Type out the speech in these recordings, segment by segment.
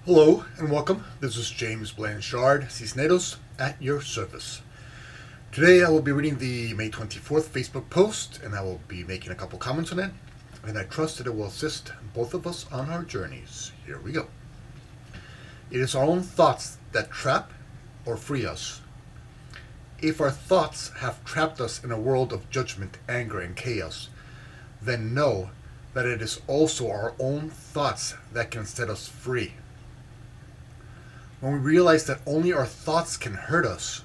Hello and welcome. This is James Blanchard, Cisneros, at your service. Today I will be reading the May 24th Facebook post and I will be making a couple comments on it. And I trust that it will assist both of us on our journeys. Here we go. It is our own thoughts that trap or free us. If our thoughts have trapped us in a world of judgment, anger, and chaos, then know that it is also our own thoughts that can set us free. When we realize that only our thoughts can hurt us,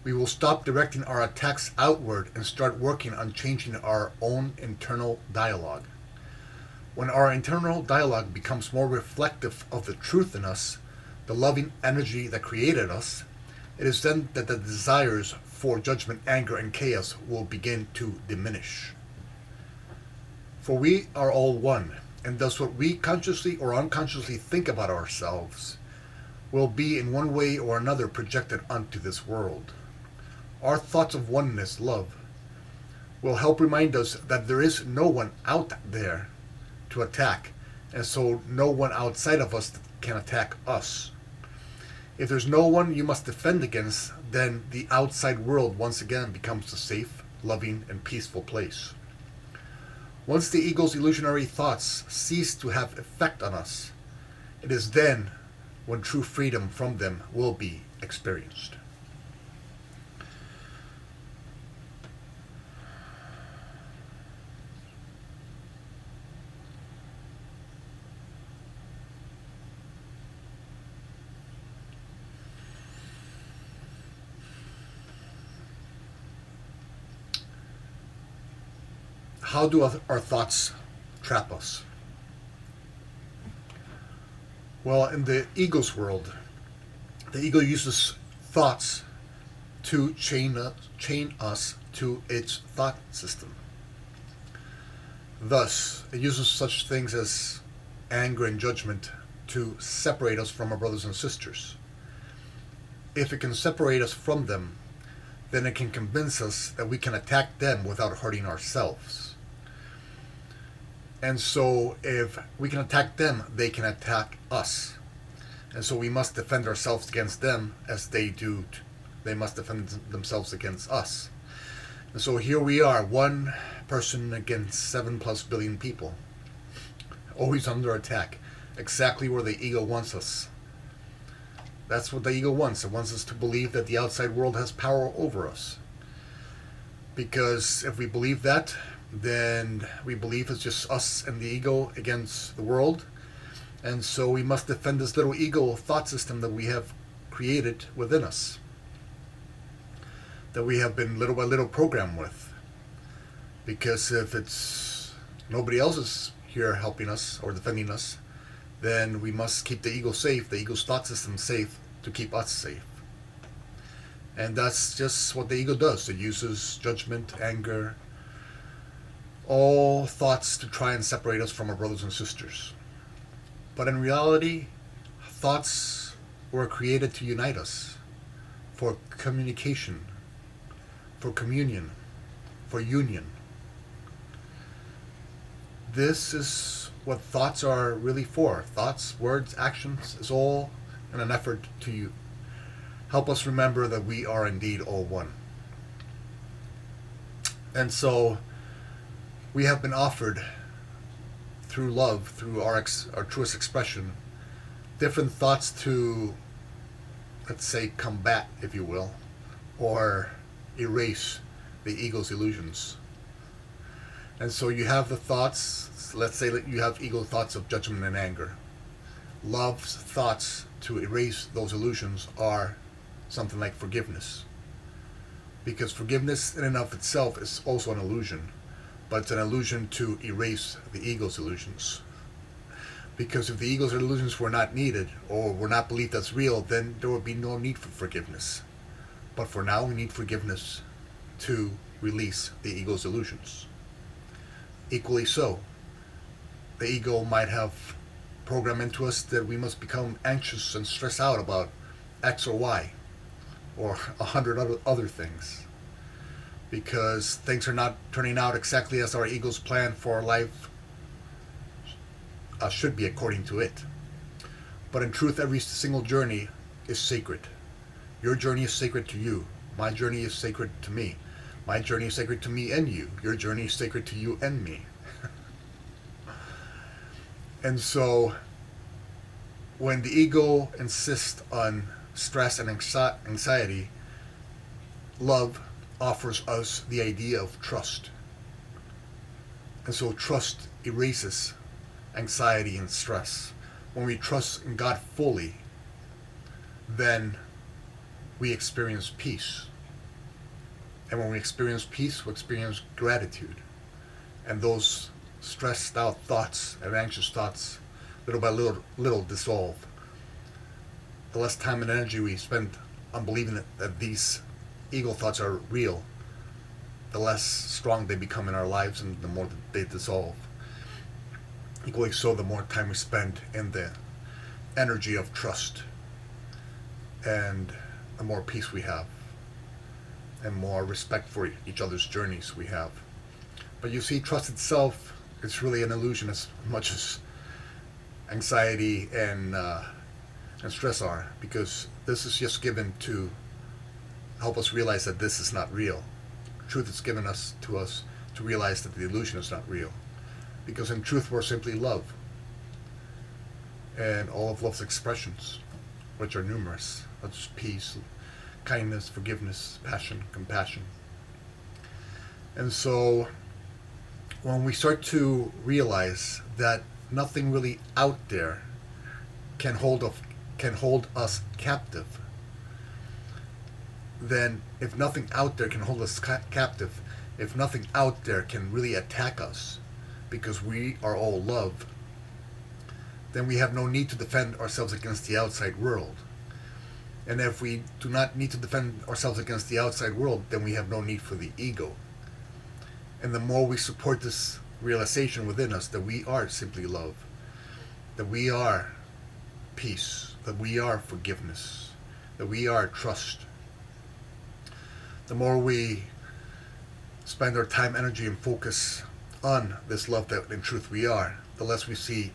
we will stop directing our attacks outward and start working on changing our own internal dialogue. When our internal dialogue becomes more reflective of the truth in us, the loving energy that created us, it is then that the desires for judgment, anger, and chaos will begin to diminish. For we are all one, and thus what we consciously or unconsciously think about ourselves will be in one way or another projected onto this world. Our thoughts of oneness, love, will help remind us that there is no one out there to attack, and so no one outside of us can attack us. If there's no one you must defend against, then the outside world once again becomes a safe, loving, and peaceful place. Once the ego's illusionary thoughts cease to have effect on us, it is then when true freedom from them will be experienced. How do our thoughts trap us? Well, in the ego's world, the ego uses thoughts to chain us to its thought system. Thus, it uses such things as anger and judgment to separate us from our brothers and sisters. If it can separate us from them, then it can convince us that we can attack them without hurting ourselves. And so if we can attack them, they can attack us. And so we must defend ourselves against them as they do. They must defend themselves against us. And so here we are, one person against 7+ billion people. Always under attack. Exactly where the ego wants us. That's what the ego wants. It wants us to believe that the outside world has power over us. Because if we believe that, then we believe it's just us and the ego against the world. And so we must defend this little ego thought system that we have created within us, that we have been little by little programmed with. Because if it's nobody else is here helping us or defending us, then we must keep the ego safe, the ego's thought system safe, to keep us safe. And that's just what the ego does. It uses judgment, anger, all thoughts to try and separate us from our brothers and sisters. But in reality, thoughts were created to unite us, for communication, for communion, for union. This is what thoughts are really for. Thoughts, words, actions is all in an effort to help us remember that we are indeed all one. And so we have been offered, through love, through our truest expression, different thoughts to, let's say, combat, if you will, or erase the ego's illusions. And so you have the thoughts, let's say that you have ego thoughts of judgment and anger. Love's thoughts to erase those illusions are something like forgiveness. Because forgiveness in and of itself is also an illusion. But it's an illusion to erase the ego's illusions. Because if the ego's illusions were not needed, or were not believed as real, then there would be no need for forgiveness. But for now, we need forgiveness to release the ego's illusions. Equally so, the ego might have programmed into us that we must become anxious and stress out about X or Y, or 100 other things. Because things are not turning out exactly as our ego's plan for our life should be according to it. But in truth, every single journey is sacred. Your journey is sacred to you. My journey is sacred to me. My journey is sacred to me and you. Your journey is sacred to you and me. And so, when the ego insists on stress and anxiety, love offers us the idea of trust. And so trust erases anxiety and stress. When we trust in God fully, then we experience peace. And when we experience peace, we experience gratitude. And those stressed out thoughts and anxious thoughts, little by little dissolve. The less time and energy we spend on believing that these ego thoughts are real, the less strong they become in our lives and the more they dissolve. Equally so, the more time we spend in the energy of trust, and the more peace we have, and more respect for each other's journeys we have. But you see, trust itself is really an illusion as much as anxiety and stress are, because this is just given to help us realize that this is not real. Truth is given to us to realize that the illusion is not real. Because in truth, we're simply love. And all of love's expressions, which are numerous, such as peace, kindness, forgiveness, passion, compassion. And so, when we start to realize that nothing really out there can hold us captive, then if nothing out there can hold us captive, if nothing out there can really attack us, because we are all love, then we have no need to defend ourselves against the outside world. And if we do not need to defend ourselves against the outside world, then we have no need for the ego. And the more we support this realization within us that we are simply love, that we are peace, that we are forgiveness, that we are trust, the more we spend our time, energy, and focus on this love that in truth we are, the less we see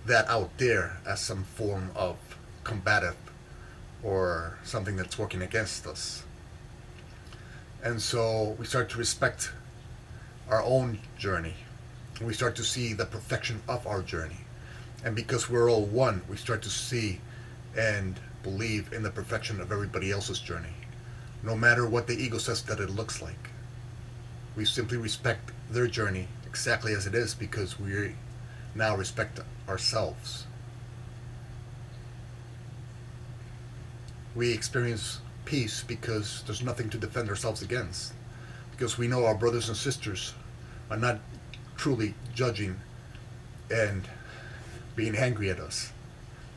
that out there as some form of combative or something that's working against us. And so we start to respect our own journey, and we start to see the perfection of our journey. And because we're all one, we start to see and believe in the perfection of everybody else's journey, no matter what the ego says that it looks like. We simply respect their journey exactly as it is, because we now respect ourselves. We experience peace because there's nothing to defend ourselves against, because we know our brothers and sisters are not truly judging and being angry at us.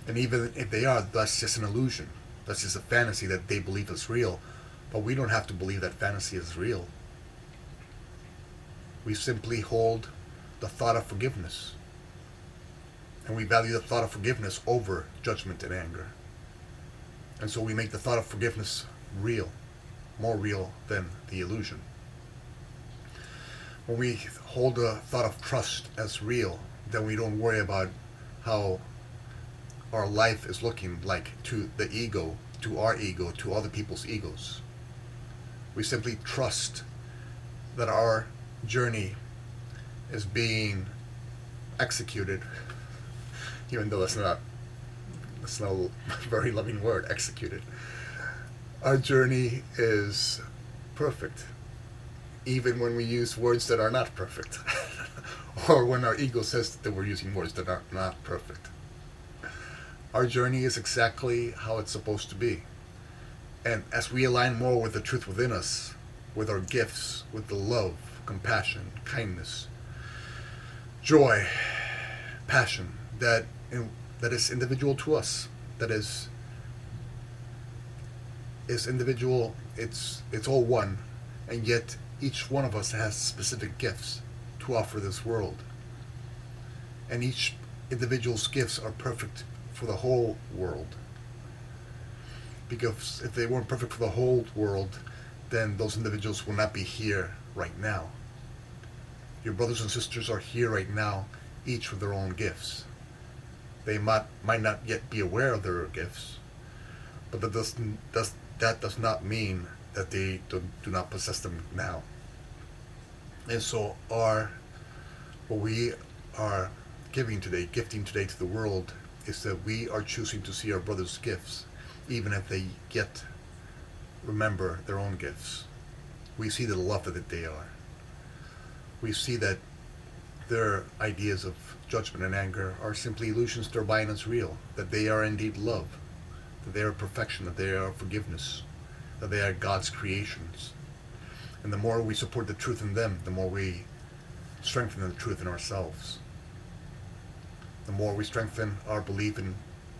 And even if they are, that's just an illusion. That's just a fantasy that they believe is real. But we don't have to believe that fantasy is real. We simply hold the thought of forgiveness. And we value the thought of forgiveness over judgment and anger. And so we make the thought of forgiveness real, more real than the illusion. When we hold the thought of trust as real, then we don't worry about how our life is looking like to the ego, to our ego, to other people's egos. We simply trust that our journey is being executed, even though that's not a very loving word, executed. Our journey is perfect, even when we use words that are not perfect, or when our ego says that we're using words that are not perfect. Our journey is exactly how it's supposed to be. And as we align more with the truth within us, with our gifts, with the love, compassion, kindness, joy, passion, that is individual to us, that is individual, it's all one, and yet each one of us has specific gifts to offer this world. And each individual's gifts are perfect for the whole world. Because if they weren't perfect for the whole world, then those individuals will not be here right now. Your brothers and sisters are here right now, each with their own gifts. They might not yet be aware of their gifts, but that does not mean that they do not possess them now. And so what we are gifting today to the world, is that we are choosing to see our brother's gifts, even if they yet remember their own gifts. We see the love that they are. We see that their ideas of judgment and anger are simply illusions they're buying as real, that they are indeed love, that they are perfection, that they are forgiveness, that they are God's creations. And the more we support the truth in them, the more we strengthen the truth in ourselves. The more we strengthen our belief in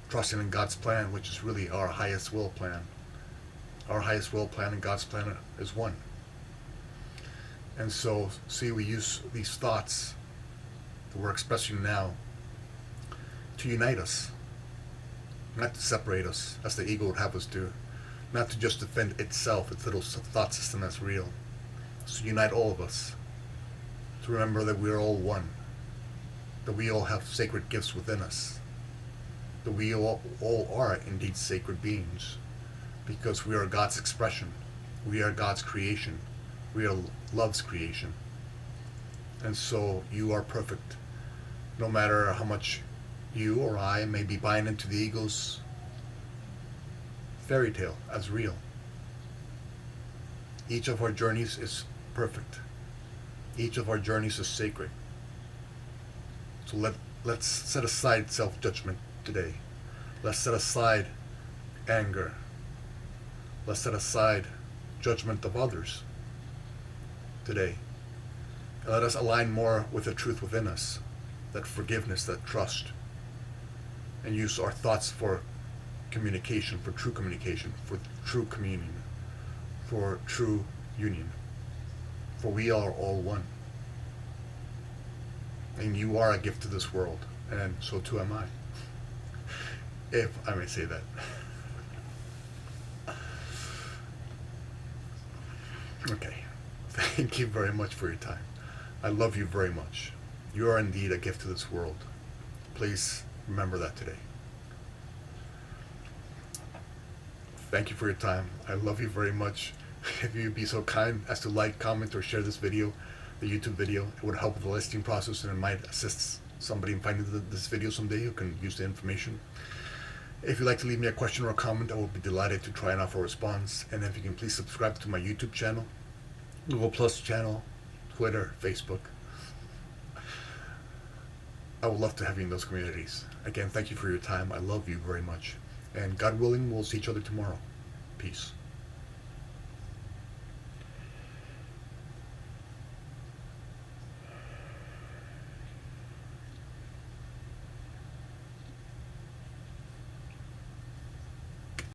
trusting in God's plan, which is really our highest will plan. Our highest will plan and God's plan is one. And so, see, we use these thoughts that we're expressing now to unite us, not to separate us, as the ego would have us do, not to just defend itself, its little thought system as real. So unite all of us, to remember that we're all one, that we all have sacred gifts within us, that we all are indeed sacred beings, because we are God's expression, we are God's creation, we are love's creation. And so you are perfect, no matter how much you or I may be buying into the ego's fairy tale as real. Each of our journeys is perfect. Each of our journeys is sacred. So let's set aside self-judgment today. Let's set aside anger. Let's set aside judgment of others today. And let us align more with the truth within us, that forgiveness, that trust, and use our thoughts for communication, for true communion, for true union. For we are all one. And you are a gift to this world, and so too am I, if I may say that. Okay. Thank you very much for your time. I love you very much. You are indeed a gift to this world. Please remember that today. Thank you for your time. I love you very much. If you'd be so kind as to like, comment, or share this video, the YouTube video, it would help with the listing process, and it might assist somebody in finding this video someday who can use the information. If you'd like to leave me a question or a comment, I will be delighted to try and offer a response. And if you can please subscribe to my YouTube channel, Google Plus channel, Twitter, Facebook. I would love to have you in those communities. Again, thank you for your time. I love you very much. And God willing, we'll see each other tomorrow. Peace.